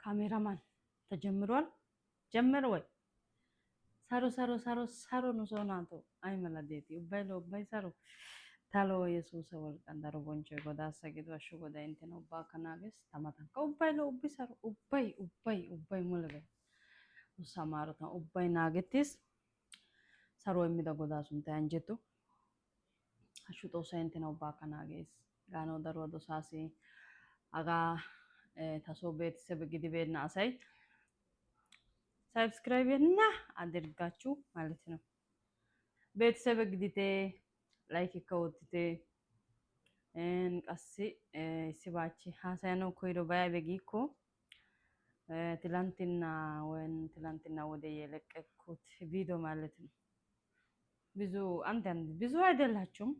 ካሜራማን ተጀምሯል። ጀመረ ወይ? ሳሮ ኑሶናቶ አይ መላዴቲ ኡባይሎ ኡባይ ሳሮ ታሎ ኢየሱስ ወልቀንዳሮ ቦንቾ ጎዳ ሰጊዶ አሹ ጎዳ እንተና ኡባ ከናገስ ተማታን ከኡባይሎ ኡቢ ሳሮ ኡባይ ሙለበ ኡሳማሮታ ኡባይ ናገቲስ ሳሮ የሚዳ ጎዳ ሱንታ አንጀቱ አሹ ጦሳ እንተና ኡባ ከናገስ ጋኖ ደሮ ዶሳሲ አጋ ታሶ ቤተሰብ ግዲቤና አሳይ ሰብስክራይብ እና አድርጋችሁ ማለት ነው። ቤተሰብ ግዲቴ ላይክ ከወጥቴ እንቀሲ ሲባቺ ሀሳያነው ኮይዶ ባያ በጊኮ ትላንትና ወደ የለቀኩት ቪዲዮ ማለት ነው። ብዙ አይደላችሁም።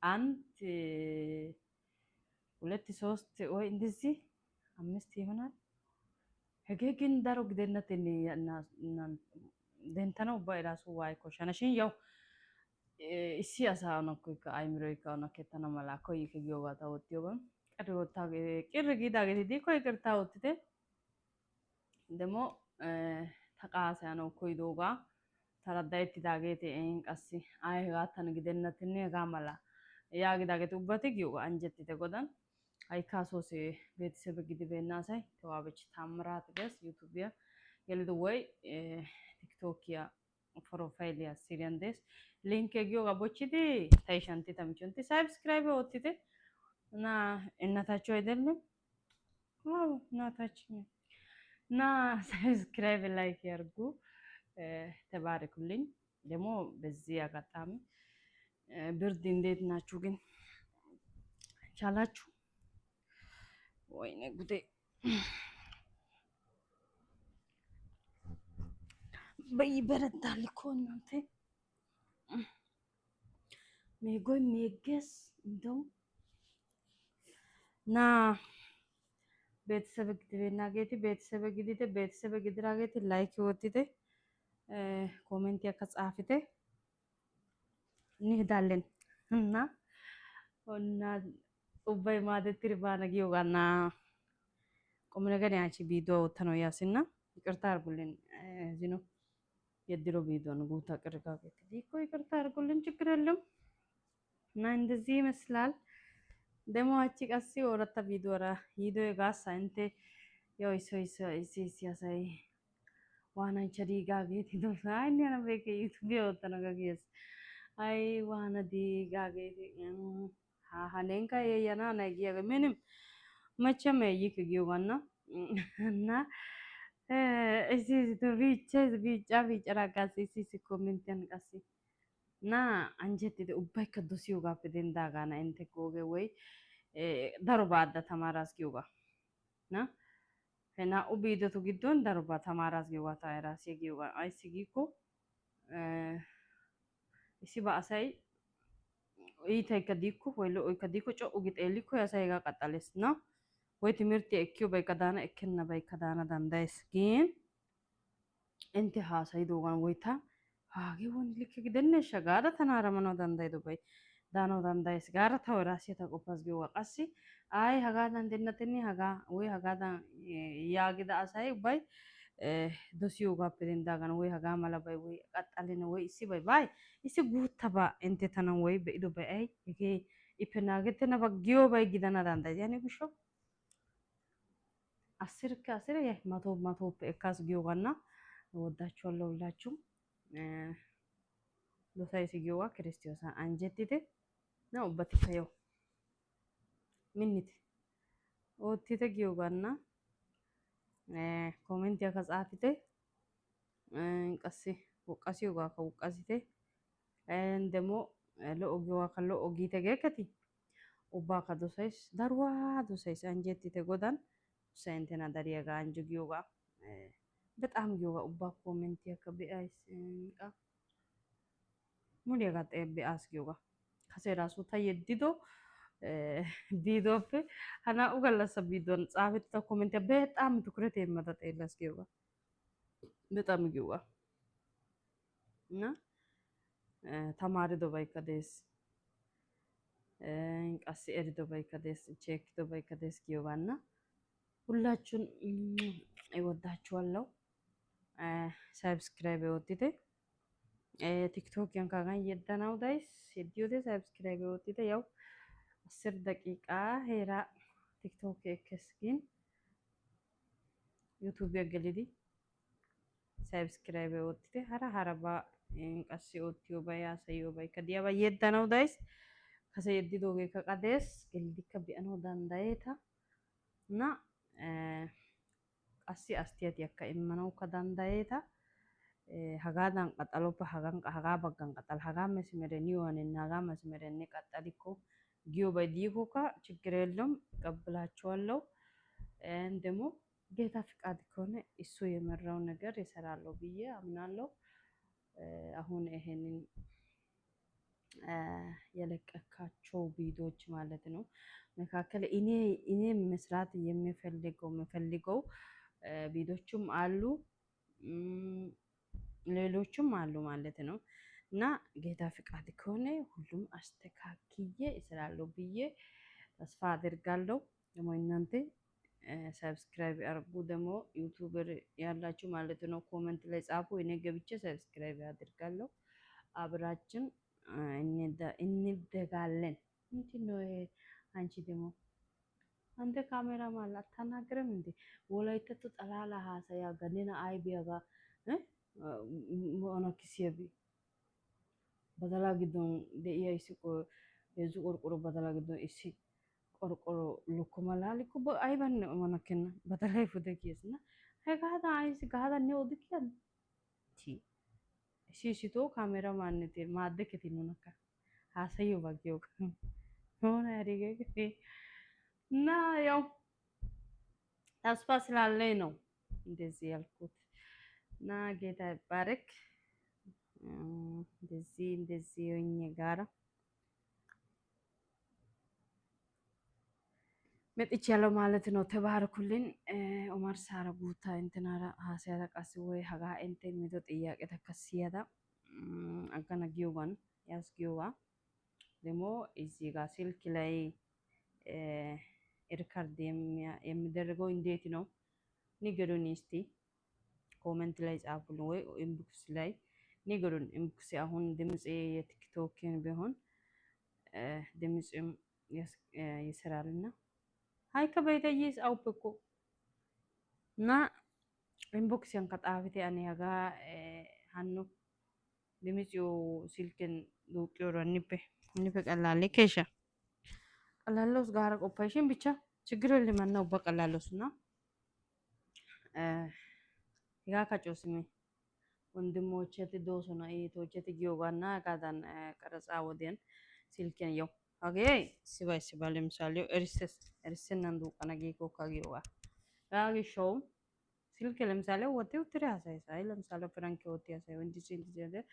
አንድ ሁለት ሶስት ወይ እንደዚህ አምስት ይሆናል። هجين دارو قدرنا تني دهنتنا وبايراسو وايكو شانشين يو السياسة أنا كويك أمريكا أنا كتنا ملا كويك جوا تاوتيوبا كرو تاعي كيرجي داعي دي كويك تاوتيته دمو تقاسي أنا كوي دوغا ترى دايتي داعي تين كاسي أي غاتنا قدرنا تني غاملا يا قداعي توبتي جوا أنجتي تقولن أي كاسوسي ቤተሰብ ግዲ በእናሳይ ተዋበች ታምራት ገስ ዩቲዩብያ የልደወይ ቲክቶክያ ፕሮፋይልያ ሲሪያንዴስ ሊንክ የጊዮ ጋቦችዲ ታይሻንቲ ተምቾንቲ ሰብስክራይብ ወጥቴ እና እናታቸው አይደለም ዋው እናታችን እና ሰብስክራይብ ላይክ ያርጉ ተባረኩልኝ ደግሞ በዚህ አጋጣሚ ብርድ እንዴት ናችሁ ግን ቻላችሁ ወይኔ ጉዴ በይበረታል እኮ እናንተ ሜጎይ ሜገስ እንደው ና ቤተሰብ ግድቤና ጌቲ ቤተሰብ ግድራ ጌቲ ላይክ ወጥቴ ኮሜንት ያከጻፍቴ እንሄዳለን እና ኡባይ ማለት ትርባና ጊዮጋና ቆም ነገር ያቺ ቪዲዮ ተነው ያስና ይቅርታ አርጉልኝ ዚኖ የድሮ ቪዲዮ ነው ጉታ ቅርቃቄት ዲኮ ይቅርታ አርጉልኝ ችግር የለም እና እንደዚህ ይመስላል ደሞ አቺ ቀሲ ወረታ ቪዲዮ ጋሳ እንተ ይሶ ሲያሳይ ዋና ቸሪ ጋጌት ዶፋይ ነና በከ ዩቲዩብ ወተነ ጋጌስ አይ ዋና ዲ ጋጌት ሀኔንካ የያና ነጊያ ምንም መቼም ይክጊውና እና እዚህ ቢጫ ራጋሲ ሲሲ ኮሜንትን ቀሲ እና አንጀት ኡባይ ከዶሲው ጋር በደንዳጋና እንተ ጎገ ወይ ደርባዳ ተማራስ ጊውጋ ና እና ኡቢደቱ ግዶን ደርባ ተማራስ ጊውጋ ታይራስ ጊውጋ አይሲጊኮ ሲባሳይ ይተከዲኩ ወይሎ ይከዲኩ ጮኡ ግጤሊኩ ያሳይጋ ቀጣለስና ወይ ትምህርት እኪው በይከዳና እከና በይከዳና ዳንዳይስ ግን እንት ሀሳይ ዶጋን ወይታ ሃጌ ወን ልክ ግደነ ሸጋራ ተናረመኖ ዳንዳይ ዶባይ ዳኖ ዳንዳይስ ጋራ ተወራሲ ተቆፋስ ጊዋ ቀሲ አይ ሃጋዳ እንደነተኒ ሃጋ ወይ ሃጋዳ ያግዳ አሳይ ባይ ዶሲዮ ጋፕደን ዳጋን ወይ ሃጋ ማላ ባይ ወይ ቀጣለነ ወይ እሲ ባይ እሲ ጉተባ እንት ተና ወይ በኢዶ ባይ አይ ይሄ ኢፕናገተና በጊዮ ባይ ጊዳና ዳንዳይ ያኔ ጉሾ አስር ከአስር ያ መቶ ፔካስ ጊዮጋና ወዳችኋለሁ ሁላችሁም ዶሳይስ ጊዮጋ ክርስቲያሳ አንጀቲቴ ነው በትከየው ምንት ኦቲቴ ጊዮጋና ኮሜንት ያከጻፊቴ ቀሲ ወቃሲው ጋር ከወቃሲቴ እንደሞ ለኦጊዋ ከሎ ኦጊቴ ገከቲ ኦባ ከዶሳይስ ዳርዋ ዶሳይስ አንጀቲቴ ጎዳን ሰንተና ዳሪያ ጋር አንጁ ጊዮጋ በጣም ጊዮጋ ኡባ ኮሜንት ያከበአይስ ቃ ሙሊያ ጋር ጠብአስ ጊዮጋ ከሰራሱ ታየዲዶ ቪዲዮፍ አና ኡጋላሰ ቪዲዮን ጻፍት ኮሜንት በጣም ትኩረት የማታጠይላስ ጊዮጋ በጣም ጊዮጋ እና ተማሪ ዶባይ ከደስ ቀሲ ኤድ ዶባይ ከደስ ቼክ ዶባይ ከደስ ጊዮጋና ሁላችሁን እወዳችኋለሁ። ሰብስክራይብ ወጥቴ ቲክቶክ ያንካጋን የደናው ዳይስ የዲዮቴ ሰብስክራይብ ወጥቴ ያው 10 ደቂቃ ሄራ ቲክቶክ ኤክስኪን ዩቲዩብ ያገልዲ ሰብስክራይብ ወጥቴ ሀራ ሀረባ እንቀስ ወጥዮ ባያ ሰዮ ባይ ከዲያ ባይ የደናው ዳይስ ከሰየዲ ዶጌ ከቀደስ ገልዲ ከቢአኖ ዳንዳይታ እና assi astiyati akka immanawukka dandayeeta hagaadan qaxaloppa hagaa baggan qaxal hagaa መስመሬን ይሆንና hagaa መስመሬን ቀጠልኮ ጊዮባይ ዲኮካ ችግር የለውም እቀበላችኋለሁ። ደግሞ ጌታ ፍቃድ ከሆነ እሱ የመራው ነገር ይሰራለሁ ብዬ አምናለሁ። አሁን ይሄንን የለቀካቸው ቪዲዮዎች ማለት ነው መካከል እኔ መስራት የምፈልገው ቪዲዮችም አሉ ሌሎችም አሉ ማለት ነው። እና ጌታ ፍቃድ ከሆነ ሁሉም አስተካክዬ እሰራለሁ ብዬ ተስፋ አደርጋለሁ። ደግሞ እናንተ ሰብስክራይብ አድርጉ። ደግሞ ዩቲዩበር ያላችሁ ማለት ነው ኮሜንት ላይ ጻፉ። እኔ ገብቼ ሰብስክራይብ አደርጋለሁ። አብራችን እንደጋለን። ምንድነው አንቺ ደግሞ አንተ ካሜራ ማላ አታናግረም እንዴ? ወላይተቱ ጠላላ ሀሰያ ገነና አይቢያጋ ሞና ኪሲየቢ በደላ ግዶን ደኢያይሲ የዙ ቆርቆሮ በደላ ግዶን እሲ ቆርቆሮ ሉኮ መላሊኩ አይባን መነከና በደላይ ፉደኪየስና ሄጋዳ አይሲ ጋዳ ነው ዲኪያን ቲ ሲሲቶ ካሜራ ማንቴ ማደከቲ ነውነካ ሀሰዩ ባጊዮ ሆነ ያሪገ እና ያው ተስፋ ስላለኝ ነው እንደዚህ ያልኩት። እና ጌታ ይባረክ። እንደዚህ ሆኜ ጋራ መጥቻለሁ ማለት ነው። ተባረኩልኝ። ኡመር ሳራ ጉታ እንትናራ ሀሰያ ተቃሲ ወይ ሀጋ እንተ ሚዶ ጥያቄ ተከሲያዳ አጋና ጊዮባን ያስ ጊዮባ ደግሞ እዚህ ጋር ስልክ ላይ ሪካርድ የሚደረገው እንዴት ነው ንገሩኝ እስቲ ኮሜንት ላይ ጻፉልኝ፣ ወይ ኢንቦክስ ላይ ንገሩኝ። ኢንቦክስ አሁን ድምጽ የቲክቶክን ቢሆን ድምጽም ይሰራልና ሃይ ከበይተይስ አውብኮ እና ኢንቦክስ ያንከጣፍቴ አኔ ያጋ ሃኖ ድምጽው ስልክን ዱቂዮሮ ንበ ቀላሌ ኬሻ ቀላሎስ ጋር ቆፓይሽን ብቻ ችግር ለማናው በቀላሎስና ያ ካጮስሚ ወንድሞቼት ዶሶና እህቶቼት ጊዮጋና ጋዳን ቀረጻ ወዲያን ስልኬን ያው አገ ሲባል ለምሳሌ እርስነን ዱቀነጊ ኮካጊዮጋ ያጊ ሾው ስልክ ለምሳሌ ወጥተው ትራሳ ሳይ ለምሳሌ ፍራንክ ወጥተው ሳይ እንዲህ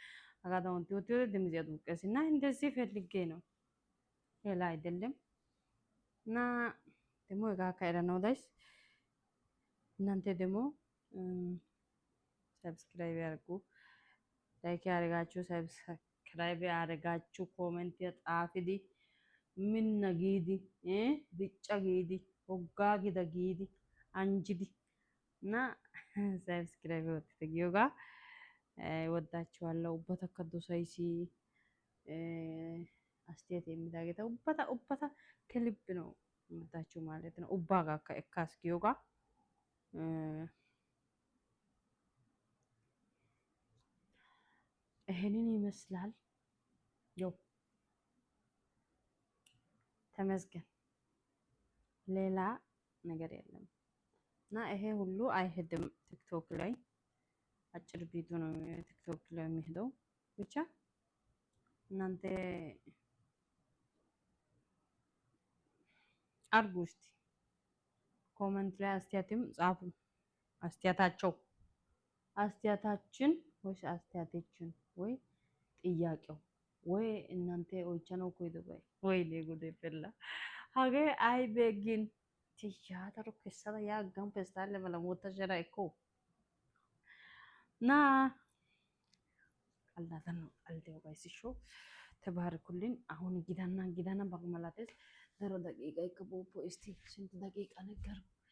አጋዳ ወጥተው ድምጽ ያዱቀስና እንደዚህ ፈልጌ ነው ሌላ አይደለም። እና ደግሞ ጋር ካይራ ነው ዳይስ እናንተ ደግሞ ሰብስክራይብ ያርጉ፣ ላይክ ያርጋችሁ፣ ሰብስክራይብ ያርጋችሁ፣ ኮሜንት ያጣፍዲ ምን ነጊዲ ብጫ ጊዲ ወጋ ጊዳ ጊዲ አንጅዲ እና ሰብስክራይብ ወጥተጊዮጋ ወዳችኋለሁ። በተከዶ ሳይሲ አስተያየት የሚዳገታ ኡባታ ከልብ ነው ወዳችሁ ማለት ነው። ኡባጋ ከካስኪዮጋ ይሄንን ይመስላል። ያው ተመስገን ሌላ ነገር የለም። እና ይሄ ሁሉ አይሄድም ቲክቶክ ላይ አጭር ቪዲዮ ነው ቲክቶክ ላይ የሚሄደው። ብቻ እናንተ አርጉ እስቲ ኮሜንት ላይ አስተያየትም ጻፉ። አስተያየታችን ወይስ አስተያየታችን ወይ ጥያቄው ወይ እናንተ ኦይቻነው ኮይ ደባይ ወይ ለጉዴ ፈላ ሀገ አይ በጊን ቲያትሩ ከሰራ ያ ጋም ፔስታል ለመለሞታ ጀራ እኮ ና አላህ ነው አልደው ጋይስሾ ተባረኩልኝ። አሁን ጊዳና ባግመላተስ 0 ደቂቃ ይከቦ እስቲ ስንት ደቂቃ ነገር